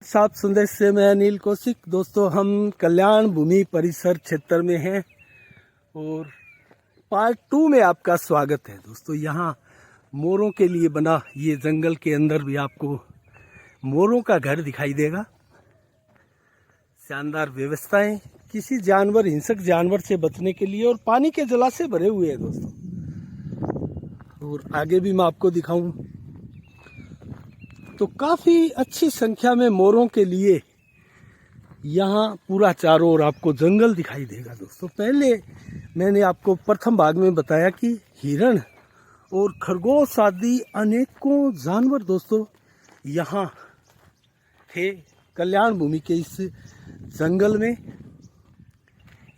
साफ संदेश से मैं अनिल कौशिक। दोस्तों, हम कल्याण भूमि परिसर क्षेत्र में हैं और पार्ट 2 में आपका स्वागत है। दोस्तों, यहाँ मोरों के लिए बना ये जंगल के अंदर भी आपको मोरों का घर दिखाई देगा। शानदार व्यवस्थाएं किसी जानवर, हिंसक जानवर से बचने के लिए और पानी के जलाशय भरे हुए हैं दोस्तों। और आगे भी मैं आपको दिखाऊं तो काफ़ी अच्छी संख्या में मोरों के लिए यहाँ पूरा चारों ओर आपको जंगल दिखाई देगा। दोस्तों, पहले मैंने आपको प्रथम भाग में बताया कि हिरण और खरगोश आदि अनेकों जानवर दोस्तों यहाँ थे कल्याण भूमि के इस जंगल में।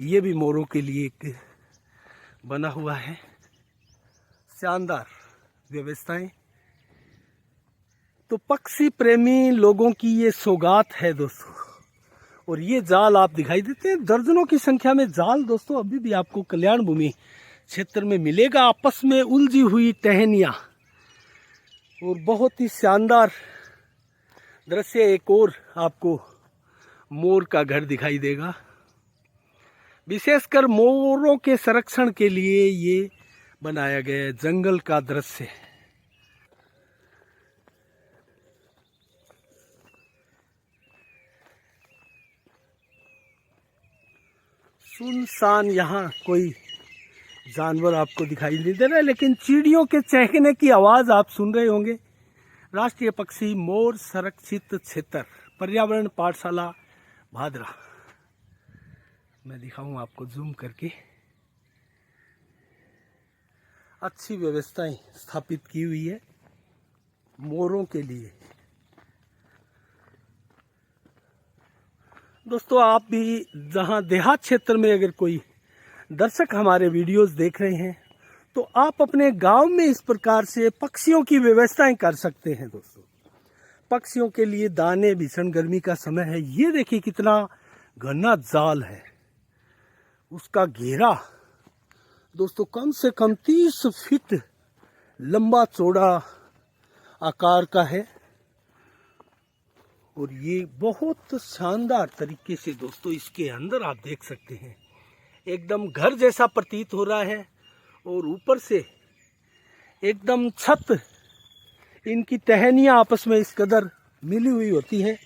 ये भी मोरों के लिए एक बना हुआ है। शानदार व्यवस्थाएं। तो पक्षी प्रेमी लोगों की ये सौगात है दोस्तों। और ये जाल आप दिखाई देते हैं, दर्जनों की संख्या में जाल दोस्तों अभी भी आपको कल्याण भूमि क्षेत्र में मिलेगा। आपस में उलझी हुई टहनियाँ और बहुत ही शानदार दृश्य। एक और आपको मोर का घर दिखाई देगा। विशेषकर मोरों के संरक्षण के लिए ये बनाया गया जंगल का दृश्य। सुनसान, यहाँ कोई जानवर आपको दिखाई नहीं दे रहा है, लेकिन चिड़ियों के चहकने की आवाज आप सुन रहे होंगे। राष्ट्रीय पक्षी मोर संरक्षित क्षेत्र, पर्यावरण पाठशाला भादरा। मैं दिखाऊं आपको जूम करके। अच्छी व्यवस्थाएं स्थापित की हुई है मोरों के लिए। दोस्तों, आप भी जहां देहात क्षेत्र में अगर कोई दर्शक हमारे वीडियोस देख रहे हैं तो आप अपने गांव में इस प्रकार से पक्षियों की व्यवस्थाएं कर सकते हैं। दोस्तों, पक्षियों के लिए दाने, भीषण गर्मी का समय है। ये देखिए कितना घना जाल है। उसका घेरा दोस्तों कम से कम 30 फीट लंबा चौड़ा आकार का है। और ये बहुत शानदार तरीके से दोस्तों इसके अंदर आप देख सकते हैं, एकदम घर जैसा प्रतीत हो रहा है। और ऊपर से एकदम छत, इनकी टहनियाँ आपस में इस कदर मिली हुई होती है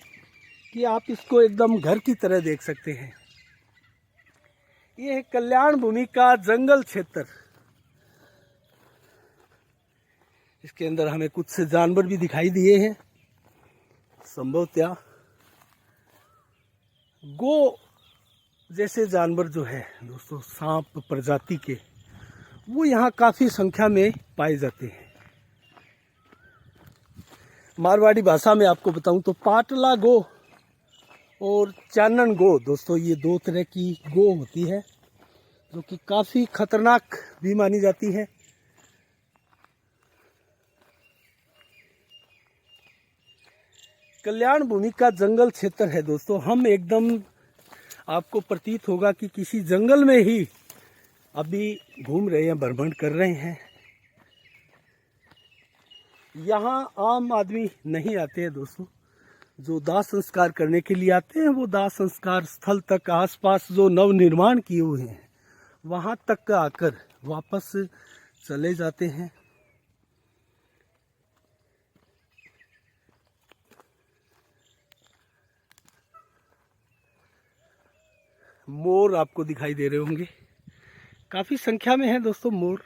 कि आप इसको एकदम घर की तरह देख सकते हैं। ये है कल्याण भूमि का जंगल क्षेत्र। इसके अंदर हमें कुछ जानवर भी दिखाई दिए हैं। संभवतः गो जैसे जानवर जो है दोस्तों, सांप प्रजाति के, वो यहाँ काफी संख्या में पाए जाते हैं। मारवाड़ी भाषा में आपको बताऊं तो पाटला गो और चानन गो दोस्तों, ये दो तरह की गो होती है जो कि काफी खतरनाक भी मानी जाती है। कल्याण भूमि का जंगल क्षेत्र है दोस्तों। हम एकदम, आपको प्रतीत होगा कि किसी जंगल में ही अभी घूम रहे हैं, भ्रमण कर रहे हैं। यहाँ आम आदमी नहीं आते हैं दोस्तों। जो दाह संस्कार करने के लिए आते हैं वो दाह संस्कार स्थल तक, आसपास जो नव निर्माण किए हुए हैं वहाँ तक आकर वापस चले जाते हैं। मोर आपको दिखाई दे रहे होंगे, काफी संख्या में है दोस्तों मोर।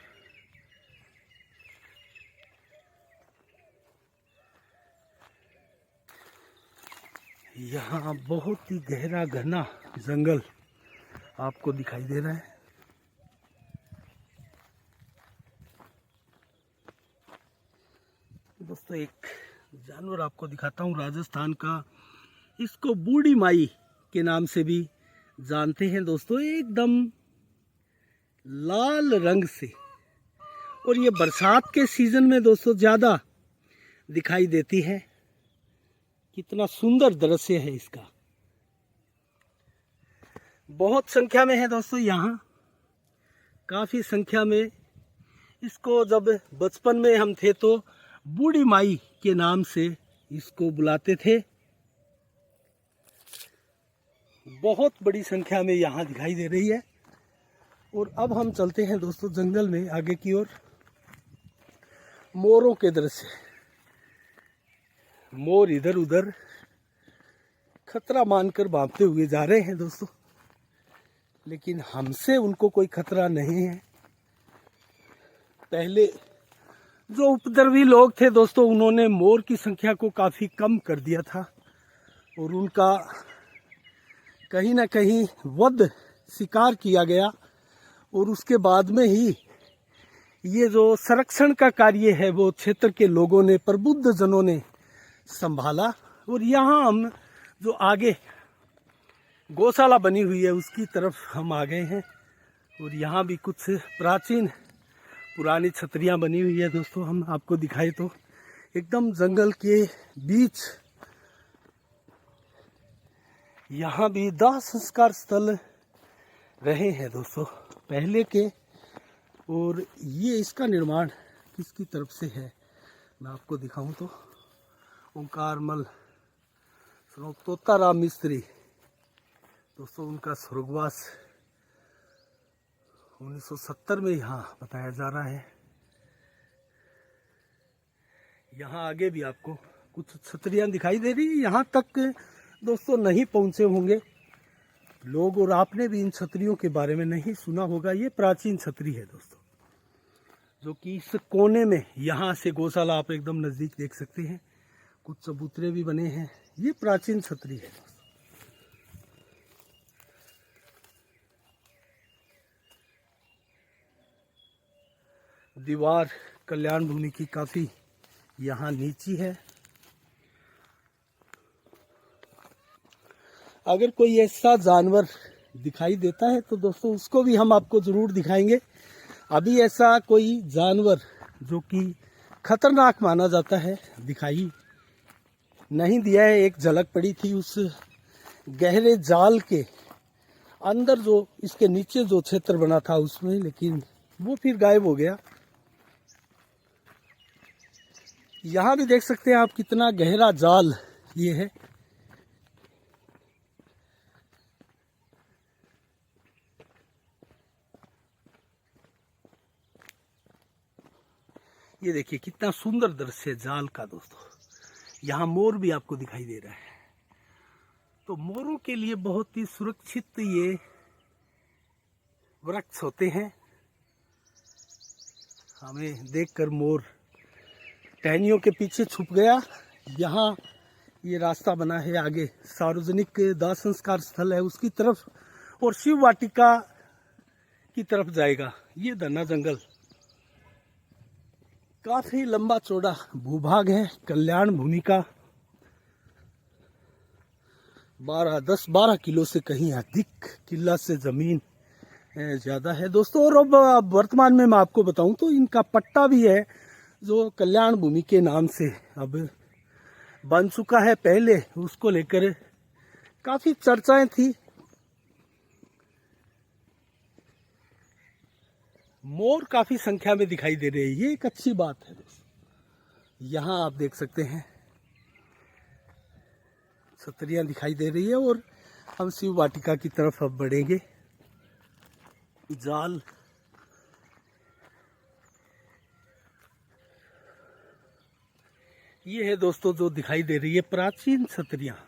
यहाँ बहुत ही गहरा घना जंगल आपको दिखाई दे रहा है। दोस्तों, एक जानवर आपको दिखाता हूँ राजस्थान का। इसको बूढ़ी माई के नाम से भी जानते हैं दोस्तों। एकदम लाल रंग से, और ये बरसात के सीजन में दोस्तों ज़्यादा दिखाई देती है। कितना सुंदर दृश्य है इसका। बहुत संख्या में है दोस्तों यहाँ, काफ़ी संख्या में। इसको जब बचपन में हम थे तो बूढ़ी माई के नाम से इसको बुलाते थे। बहुत बड़ी संख्या में यहाँ दिखाई दे रही है। और अब हम चलते हैं दोस्तों जंगल में आगे की ओर। मोरों के दृश्य, मोर इधर उधर खतरा मानकर भागते हुए जा रहे हैं दोस्तों, लेकिन हमसे उनको कोई खतरा नहीं है। पहले जो उपद्रवी लोग थे दोस्तों, उन्होंने मोर की संख्या को काफ़ी कम कर दिया था और उनका कहीं ना कहीं वध शिकार किया गया। और उसके बाद में ही ये जो संरक्षण का कार्य है वो क्षेत्र के लोगों ने, प्रबुद्ध जनों ने संभाला। और यहाँ हम जो आगे गौशाला बनी हुई है उसकी तरफ हम आ गए हैं। और यहाँ भी कुछ प्राचीन पुरानी छतरियाँ बनी हुई है दोस्तों। हम आपको दिखाए तो एकदम जंगल के बीच यहाँ भी दाह संस्कार स्थल रहे हैं दोस्तों पहले के। और ये इसका निर्माण किसकी तरफ से है मैं आपको दिखाऊं तो ओंकारमल तोताराम मिस्त्री दोस्तों, उनका स्वर्गवास 1970 में यहाँ बताया जा रहा है। यहाँ आगे भी आपको कुछ छतरियाँ दिखाई दे रही है। यहाँ तक दोस्तों नहीं पहुँचे होंगे लोग और आपने भी इन छतरियों के बारे में नहीं सुना होगा। ये प्राचीन छतरी है दोस्तों, जो कि इस कोने में, यहाँ से गौशाला आप एकदम नज़दीक देख सकते हैं, कुछ चबूतरे भी बने हैं। ये प्राचीन छतरी है दोस्तों। दीवार कल्याण भूमि की काफ़ी यहाँ नीची है। अगर कोई ऐसा जानवर दिखाई देता है तो दोस्तों उसको भी हम आपको ज़रूर दिखाएंगे। अभी ऐसा कोई जानवर जो कि खतरनाक माना जाता है दिखाई नहीं दिया है। एक झलक पड़ी थी उस गहरे जाल के अंदर, जो इसके नीचे जो क्षेत्र बना था उसमें, लेकिन वो फिर गायब हो गया। यहाँ भी देख सकते हैं आप कितना गहरा जाल ये है। ये देखिए कितना सुंदर दृश्य है जाल का दोस्तों। यहाँ मोर भी आपको दिखाई दे रहा है। तो मोरों के लिए बहुत ही सुरक्षित ये वृक्ष होते हैं। हमें देखकर मोर टहनियों के पीछे छुप गया। यहाँ ये रास्ता बना है आगे सार्वजनिक दाह संस्कार स्थल है उसकी तरफ, और शिव वाटिका की तरफ जाएगा। ये घना जंगल काफी लंबा चौड़ा भूभाग है कल्याण भूमि का। 10-12 किलो से कहीं अधिक किला से जमीन ज़्यादा है दोस्तों। और अब वर्तमान में मैं आपको बताऊं तो इनका पट्टा भी है जो कल्याण भूमि के नाम से अब बन चुका है। पहले उसको लेकर काफ़ी चर्चाएं थी। मोर काफ़ी संख्या में दिखाई दे रहे हैं, ये एक अच्छी बात है दोस्तों। यहाँ आप देख सकते हैं छतरियाँ दिखाई दे रही है। और हम शिव वाटिका की तरफ अब बढ़ेंगे। जाल ये है दोस्तों जो दिखाई दे रही है प्राचीन छतरियाँ।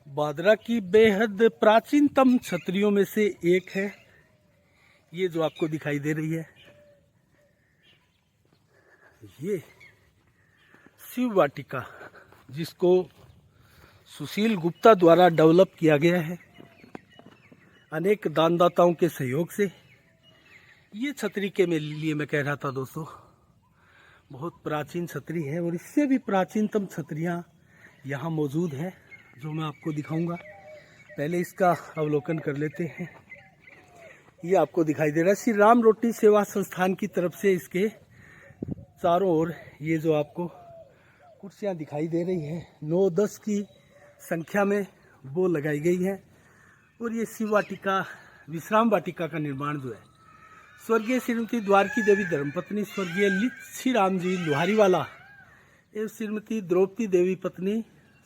बादरा की बेहद प्राचीनतम छतरियों में से एक है ये जो आपको दिखाई दे रही है। ये शिव वाटिका जिसको सुशील गुप्ता द्वारा डेवलप किया गया है अनेक दानदाताओं के सहयोग से। ये छतरी के लिए मैं कह रहा था दोस्तों, बहुत प्राचीन छतरी है। और इससे भी प्राचीनतम छतरियाँ यहाँ मौजूद हैं जो मैं आपको दिखाऊंगा। पहले इसका अवलोकन कर लेते हैं। ये आपको दिखाई दे रहा है श्री राम रोटी सेवा संस्थान की तरफ से इसके चारों ओर ये जो आपको कुर्सियाँ दिखाई दे रही हैं 9-10 की संख्या में वो लगाई गई है। और ये शिव वाटिका, विश्राम वाटिका का निर्माण जो है स्वर्गीय श्रीमती द्वारकी देवी धर्मपत्नी स्वर्गीय लिच्छी राम जी लोहारीवाला एवं श्रीमती द्रौपदी देवी पत्नी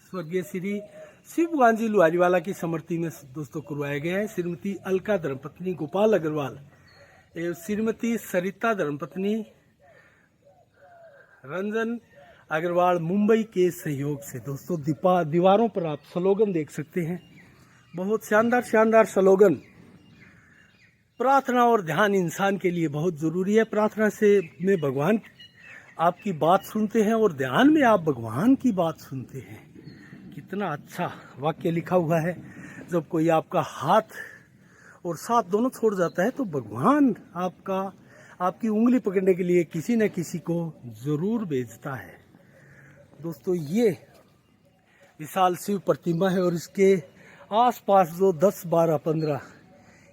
स्वर्गीय श्री शिवगान जी लोहारीवाला की स्मृति में दोस्तों करवाया गया है। श्रीमती अलका धर्मपत्नी गोपाल अग्रवाल एवं श्रीमती सरिता धर्मपत्नी रंजन अग्रवाल मुंबई के सहयोग से दोस्तों दीवारों पर आप स्लोगन देख सकते हैं। बहुत शानदार शानदार स्लोगन। प्रार्थना और ध्यान इंसान के लिए बहुत ज़रूरी है। प्रार्थना से में भगवान आपकी बात सुनते हैं और ध्यान में आप भगवान की बात सुनते हैं। कितना अच्छा वाक्य लिखा हुआ है। जब कोई आपका हाथ और साथ दोनों छोड़ जाता है तो भगवान आपकी उंगली पकड़ने के लिए किसी न किसी को ज़रूर भेजता है। दोस्तों ये विशाल शिव प्रतिमा है और इसके आसपास जो 10, 12, 15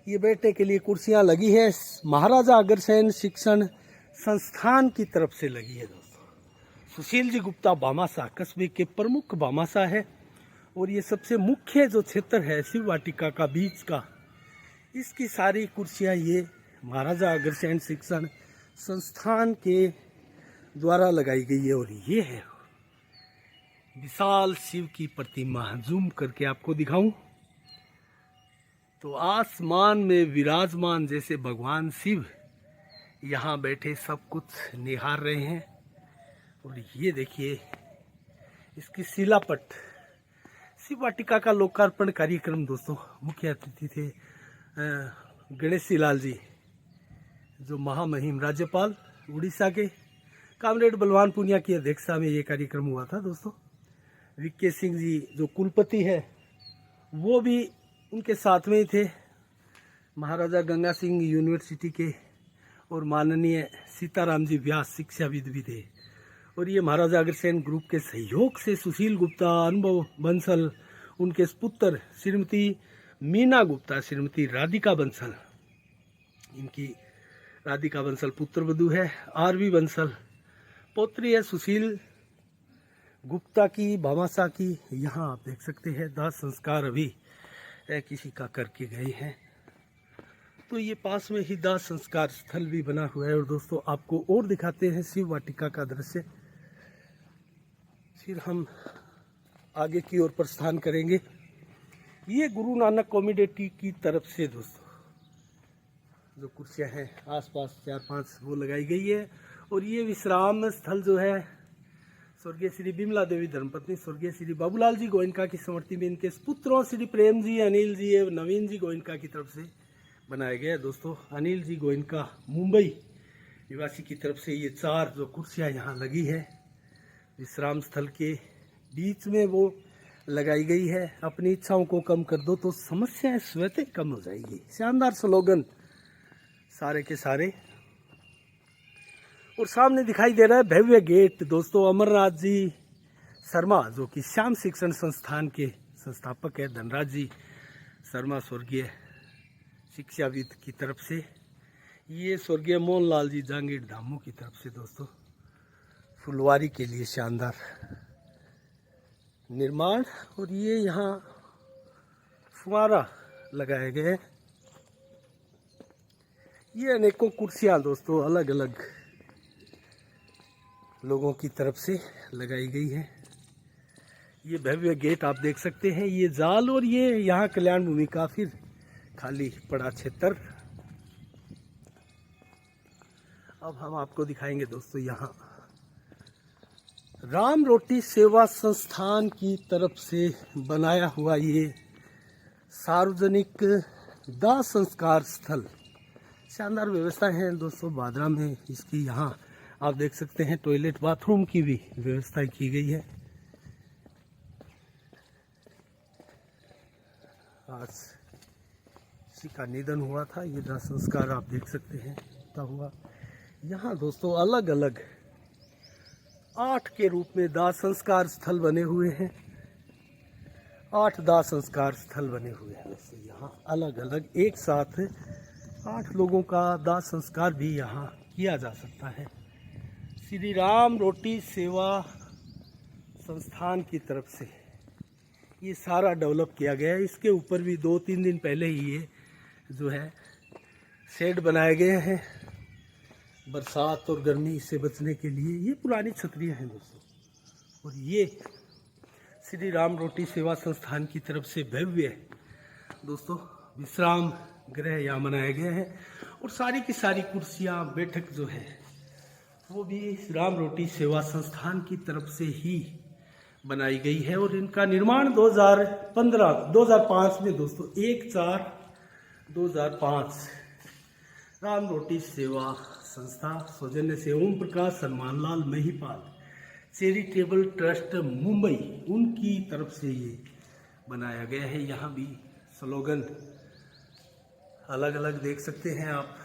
ये बैठने के लिए कुर्सियां लगी है। महाराजा अग्रसेन शिक्षण संस्थान की तरफ से लगी है दोस्तों। सुशील जी गुप्ता भामाशाह कस्बे के प्रमुख भामाशाह है और ये सबसे मुख्य जो क्षेत्र है शिव वाटिका का बीच का, इसकी सारी कुर्सियां ये महाराजा अग्रसेन शिक्षण संस्थान के द्वारा लगाई गई है। और ये है विशाल शिव की प्रतिमा। जूम करके आपको दिखाऊं तो आसमान में विराजमान जैसे भगवान शिव यहाँ बैठे सब कुछ निहार रहे हैं। और ये देखिए इसकी शिलापट। शिव वाटिका का लोकार्पण कार्यक्रम दोस्तों मुख्य अतिथि थे गणेश लाल जी, जो महामहिम राज्यपाल उड़ीसा के। कामरेड बलवान पुनिया की अध्यक्षता में ये कार्यक्रम हुआ था दोस्तों। वीके सिंह जी जो कुलपति है वो भी उनके साथ में ही थे। महाराजा गंगा सिंह यूनिवर्सिटी के और माननीय सीताराम जी व्यास शिक्षाविद भी थे। और ये महाराजा अग्रसेन ग्रुप के सहयोग से सुशील गुप्ता, अनुभव बंसल, उनके पुत्र श्रीमती मीना गुप्ता, श्रीमती राधिका बंसल, इनकी राधिका बंसल पुत्रवधू है। आरवी बंसल पौत्री है सुशील गुप्ता की भामाशाह की। यहाँ आप देख सकते हैं दाह संस्कार अभी किसी का करके गए हैं। तो ये पास में ही दाह संस्कार स्थल भी बना हुआ है। और दोस्तों आपको और दिखाते हैं शिव वाटिका का दृश्य। फिर हम आगे की ओर प्रस्थान करेंगे। ये गुरु नानक कम्युनिटी की तरफ से दोस्तों जो कुर्सियां हैं आसपास 4-5 वो लगाई गई है। और ये विश्राम स्थल जो है स्वर्गीय श्री बिमला देवी धर्मपत्नी स्वर्गीय श्री बाबूलाल जी गोयनका की स्मृति में इनके पुत्रों श्री प्रेम जी, अनिल जी एवं नवीन जी गोयनका की तरफ से बनाया गया है दोस्तों। अनिल जी गोयनका मुंबई निवासी की तरफ से ये 4 जो कुर्सियां यहाँ लगी है विश्राम स्थल के बीच में वो लगाई गई है। अपनी इच्छाओं को कम कर दो तो समस्याएं स्वतः कम हो जाएगी। शानदार स्लोगन सारे के सारे। और सामने दिखाई दे रहा है भव्य गेट दोस्तों। अमरनाथ जी शर्मा जो कि श्याम शिक्षण संस्थान के संस्थापक है, धनराज जी शर्मा स्वर्गीय शिक्षाविद की तरफ से। ये स्वर्गीय मोहनलाल जी जांगीर धामों की तरफ से दोस्तों फुलवारी के लिए शानदार निर्माण। और ये यहाँ फुवारा लगाए गए। ये अनेकों कुर्सियां दोस्तों अलग अलग लोगों की तरफ से लगाई गई है। ये भव्य गेट आप देख सकते हैं, ये जाल। और ये यहाँ कल्याण भूमि का फिर खाली पड़ा क्षेत्र। अब हम आपको दिखाएंगे दोस्तों यहाँ राम रोटी सेवा संस्थान की तरफ से बनाया हुआ ये सार्वजनिक दाह संस्कार स्थल। शानदार व्यवस्था है दोस्तों भादरा में इसकी। यहाँ आप देख सकते हैं टॉयलेट बाथरूम की भी व्यवस्था की गई है। आज किसी का निधन हुआ था, ये दाह संस्कार आप देख सकते हैं होता हुआ। यहाँ दोस्तों अलग अलग 8 के रूप में दाह संस्कार स्थल बने हुए हैं। 8 दाह संस्कार स्थल बने हुए हैं दोस्तों। यहाँ अलग अलग एक साथ 8 लोगों का दाह संस्कार भी यहाँ किया जा सकता है। श्री राम रोटी सेवा संस्थान की तरफ से ये सारा डेवलप किया गया है। इसके ऊपर भी 2-3 दिन पहले ही ये जो है शेड बनाए गए हैं बरसात और गर्मी से बचने के लिए। ये पुरानी छतरियाँ हैं दोस्तों, और ये श्री राम रोटी सेवा संस्थान की तरफ से भव्य दोस्तों विश्राम गृह यहाँ बनाए गए हैं। और सारी की सारी कुर्सियाँ बैठक जो है वो भी राम रोटी सेवा संस्थान की तरफ से ही बनाई गई है। और इनका निर्माण 2005 में दोस्तों 1/4/2005 राम रोटी सेवा संस्था सौजन्य से ओम प्रकाश सन्मानलाल महिपाल चैरिटेबल ट्रस्ट मुंबई उनकी तरफ से ये बनाया गया है। यहाँ भी स्लोगन अलग अलग देख सकते हैं आप।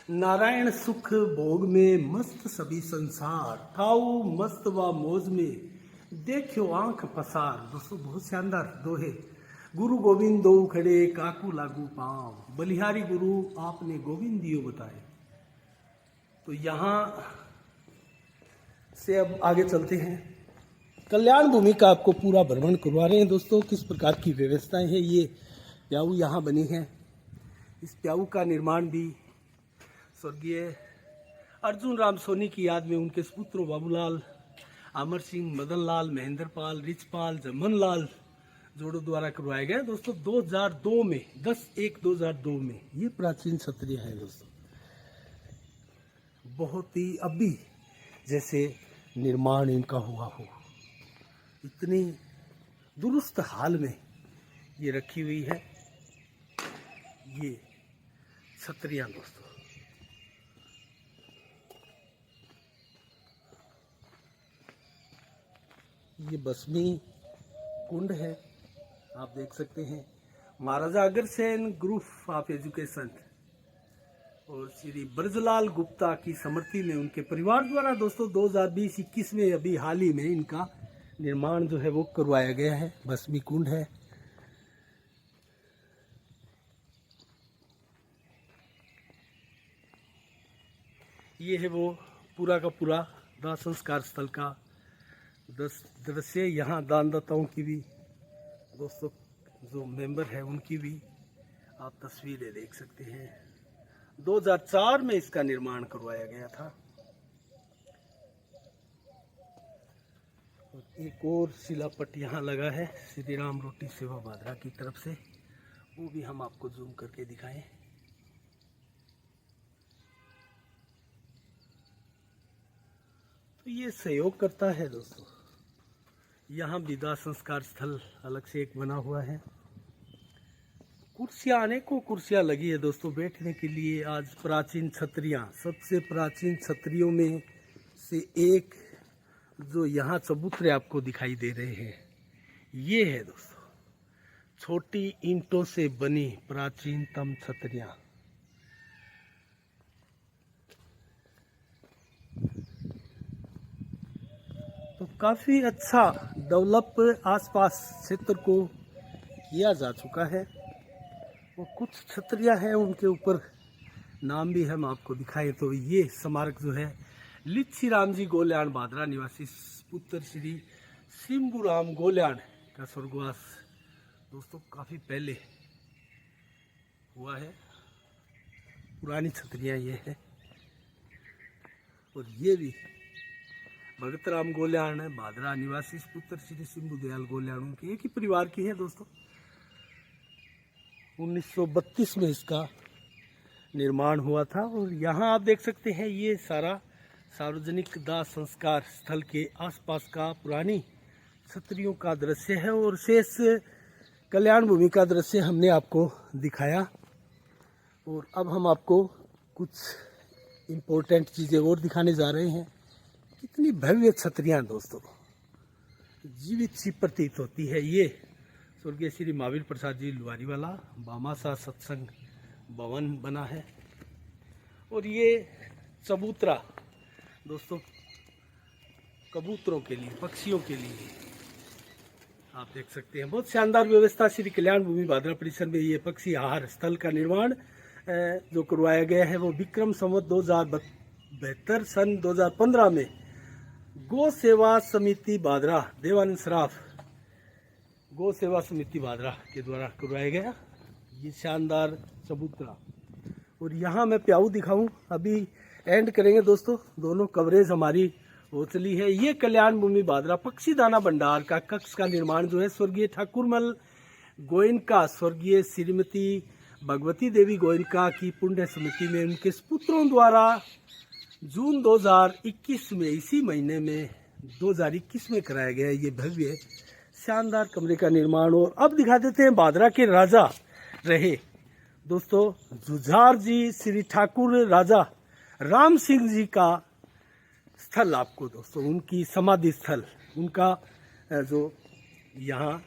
नारायण सुख भोग में मस्त सभी संसार, ठाऊ मस्त व मौज में देखो आंख पसार। दोस्तों बहुत शानदार दोहे। गुरु गोविंद दो खड़े काकू लागू पाँव, बलिहारी गुरु आपने गोविंद दियो बताए। तो यहाँ से अब आगे चलते हैं। कल्याण भूमि का आपको पूरा भ्रमण करवा रहे हैं दोस्तों, किस प्रकार की व्यवस्थाएं हैं। ये प्याऊ यहाँ बनी है। इस प्याऊ का निर्माण भी स्वर्गीय अर्जुन राम सोनी की याद में उनके सुपुत्रों बाबूलाल, अमर सिंह, मदन लाल, महेंद्र पाल, रिचपाल, जमन लाल जोड़ों द्वारा करवाया गया दोस्तों 2002 में 10/1/2002 में। ये प्राचीन छतरियाँ हैं दोस्तों, बहुत ही अभी जैसे निर्माण इनका हुआ हो, इतनी दुरुस्त हाल में ये रखी हुई है ये छतरियाँ दोस्तों। ये बसमी कुंड है, आप देख सकते हैं। Maharaja Agrasen group of education और श्री ब्रजलाल गुप्ता की स्मृति में उनके परिवार द्वारा दोस्तों 2020-21 में अभी हाल ही में इनका निर्माण जो है वो करवाया गया है। बसमी कुंड है। ये है वो पूरा का पूरा दाह संस्कार स्थल का दृश्य। यहाँ दानदाताओं की भी दोस्तों जो मेंबर है उनकी भी आप तस्वीरें देख सकते हैं। 2004 में इसका निर्माण करवाया गया था। और एक और शिलापट यहाँ लगा है श्री राम रोटी सेवा भादरा की तरफ से, वो भी हम आपको जूम करके दिखाएं। तो ये सहयोग करता है दोस्तों। यहाँ विदा संस्कार स्थल अलग से एक बना हुआ है। कुर्सियाँ, अनेकों कुर्सियाँ लगी है दोस्तों बैठने के लिए। आज प्राचीन छतरियाँ, सबसे प्राचीन छतरियों में से एक जो यहाँ चबूतरे आपको दिखाई दे रहे हैं, ये है दोस्तों छोटी ईंटों से बनी प्राचीनतम छतरियाँ। तो काफ़ी अच्छा डेवलप आसपास क्षेत्र को किया जा चुका है। वो कुछ छतरियाँ हैं उनके ऊपर नाम भी हम आपको दिखाएं। तो ये स्मारक जो है लिच्छी राम जी गोल्याण भादरा निवासी पुत्र श्री सिंबूराम गोल्याण का स्वर्गवास दोस्तों काफ़ी पहले हुआ है। पुरानी छतरियाँ ये है। और ये भी भगत राम गोल्याण है भादरा निवासी पुत्र श्री सिंबू दयाल गोल्याण, उनके एक ही परिवार की है दोस्तों। 1932 में इसका निर्माण हुआ था। और यहाँ आप देख सकते हैं ये सारा सार्वजनिक दाह संस्कार स्थल के आसपास का पुरानी छतरियों का दृश्य है। और शेष कल्याण भूमि का दृश्य हमने आपको दिखाया। और अब हम आपको कुछ इम्पोर्टेंट चीज़ें और दिखाने जा रहे हैं। कितनी भव्य छतरियाँ दोस्तों, जीवित सी प्रतीत होती है। ये स्वर्गीय श्री महावीर प्रसाद जी लुहारीवाला बामासा सत्संग भवन बना है। और ये चबूतरा दोस्तों कबूतरों के लिए, पक्षियों के लिए आप देख सकते हैं। बहुत शानदार व्यवस्था श्री कल्याण भूमि भादरा परिसर में ये पक्षी आहार स्थल का निर्माण जो करवाया गया है वो विक्रम संवत 2072 सन 2015 में गौ सेवा समिति बादरा, देवानंद सराफ गौ सेवा समिति बादरा के द्वारा करवाया गया ये शानदार चबूतरा। और यहाँ मैं प्याऊ दिखाऊं, अभी एंड करेंगे दोस्तों, दोनों कवरेज हमारी हो चली है। ये कल्याण भूमि बादरा पक्षी दाना भंडार का कक्ष का निर्माण जो है स्वर्गीय ठाकुरमल गोयनका, स्वर्गीय श्रीमती भगवती देवी गोयनका की पुण्य स्मृति में उनके पुत्रों द्वारा जून 2021 में, इसी महीने में 2021 में कराया गया ये भव्य शानदार कमरे का निर्माण। और अब दिखा देते हैं बादरा के राजा रहे दोस्तों जुझार जी श्री ठाकुर राजा राम सिंह जी का स्थल आपको दोस्तों, उनकी समाधि स्थल, उनका जो यहाँ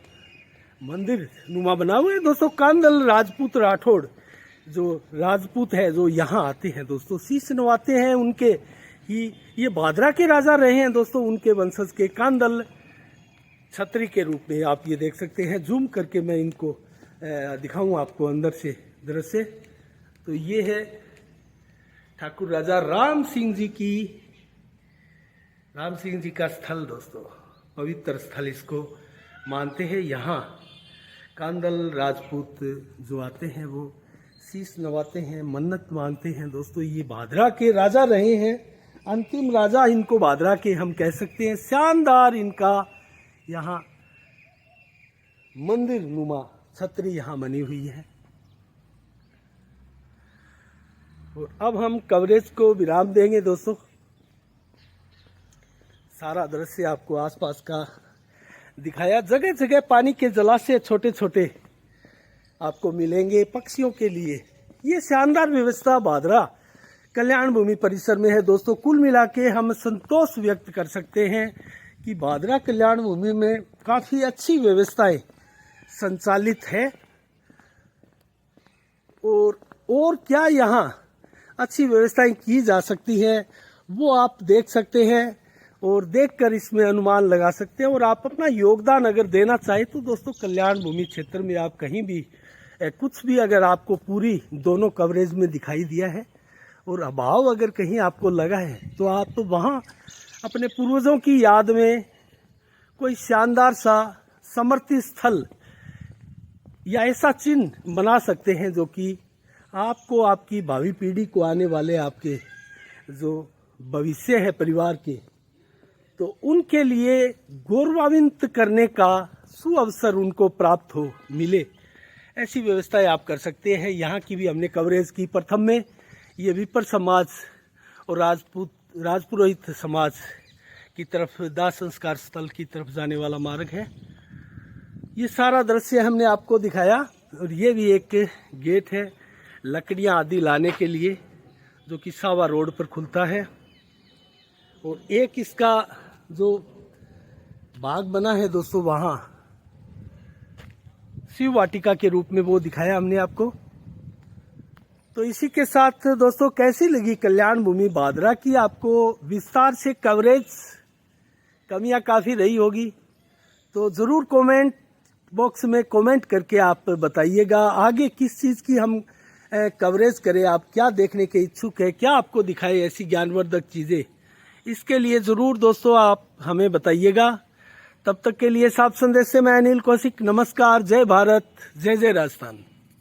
मंदिर नुमा बना हुआ है दोस्तों। कांदल राजपूत राठौड़ जो राजपूत है जो यहाँ आते हैं दोस्तों, शीश नवाते हैं उनके ही, ये बादरा के राजा रहे हैं दोस्तों, उनके वंशज के कांदल छत्री के रूप में आप ये देख सकते हैं। जूम करके मैं इनको दिखाऊं आपको अंदर से दृश्य। तो ये है ठाकुर राजा राम सिंह जी का स्थल दोस्तों, पवित्र स्थल इसको मानते हैं। यहाँ कांदल राजपूत जो आते हैं वो शीश नवाते हैं, मन्नत मांगते हैं दोस्तों। ये बादरा के राजा रहे हैं, अंतिम राजा इनको बादरा के हम कह सकते हैं। शानदार इनका यहाँ मंदिर नुमा छतरी यहाँ बनी हुई है। और अब हम कवरेज को विराम देंगे दोस्तों। सारा दृश्य आपको आसपास का दिखाया, जगह जगह पानी के जलाशय छोटे छोटे आपको मिलेंगे पक्षियों के लिए। ये शानदार व्यवस्था बादरा कल्याण भूमि परिसर में है दोस्तों। कुल मिला के हम संतोष व्यक्त कर सकते हैं कि बादरा कल्याण भूमि में काफ़ी अच्छी व्यवस्थाएं संचालित है। और क्या यहाँ अच्छी व्यवस्थाएं की जा सकती है वो आप देख सकते हैं और देखकर इसमें अनुमान लगा सकते हैं। और आप अपना योगदान अगर देना चाहे तो दोस्तों कल्याण भूमि क्षेत्र में आप कहीं भी कुछ भी अगर आपको पूरी दोनों कवरेज में दिखाई दिया है और अभाव अगर कहीं आपको लगा है तो आप तो वहाँ अपने पूर्वजों की याद में कोई शानदार सा समर्पित स्थल या ऐसा चिन्ह बना सकते हैं जो कि आपको, आपकी भावी पीढ़ी को, आने वाले आपके जो भविष्य है परिवार के, तो उनके लिए गौरवान्वित करने का सुअवसर उनको प्राप्त हो मिले, ऐसी व्यवस्थाएं आप कर सकते हैं। यहाँ की भी हमने कवरेज की। प्रथम में ये विपर समाज और राजपुरोहित समाज की तरफ दाह संस्कार स्थल की तरफ जाने वाला मार्ग है। ये सारा दृश्य हमने आपको दिखाया। और ये भी एक गेट है लकड़ियाँ आदि लाने के लिए जो कि सावा रोड पर खुलता है। और एक इसका जो बाग बना है दोस्तों, वहाँ शिव वाटिका के रूप में वो दिखाया हमने आपको। तो इसी के साथ दोस्तों कैसी लगी कल्याण भूमि बादरा की आपको विस्तार से कवरेज? कमियां काफ़ी रही होगी तो ज़रूर कमेंट बॉक्स में कमेंट करके आप बताइएगा आगे किस चीज़ की हम कवरेज करें। आप क्या देखने के इच्छुक है, क्या आपको दिखाए ऐसी ज्ञानवर्धक चीज़ें, इसके लिए ज़रूर दोस्तों आप हमें बताइएगा। तब तक के लिए साफ संदेश से मैं अनिल कौशिक, नमस्कार, जय भारत, जय जय राजस्थान।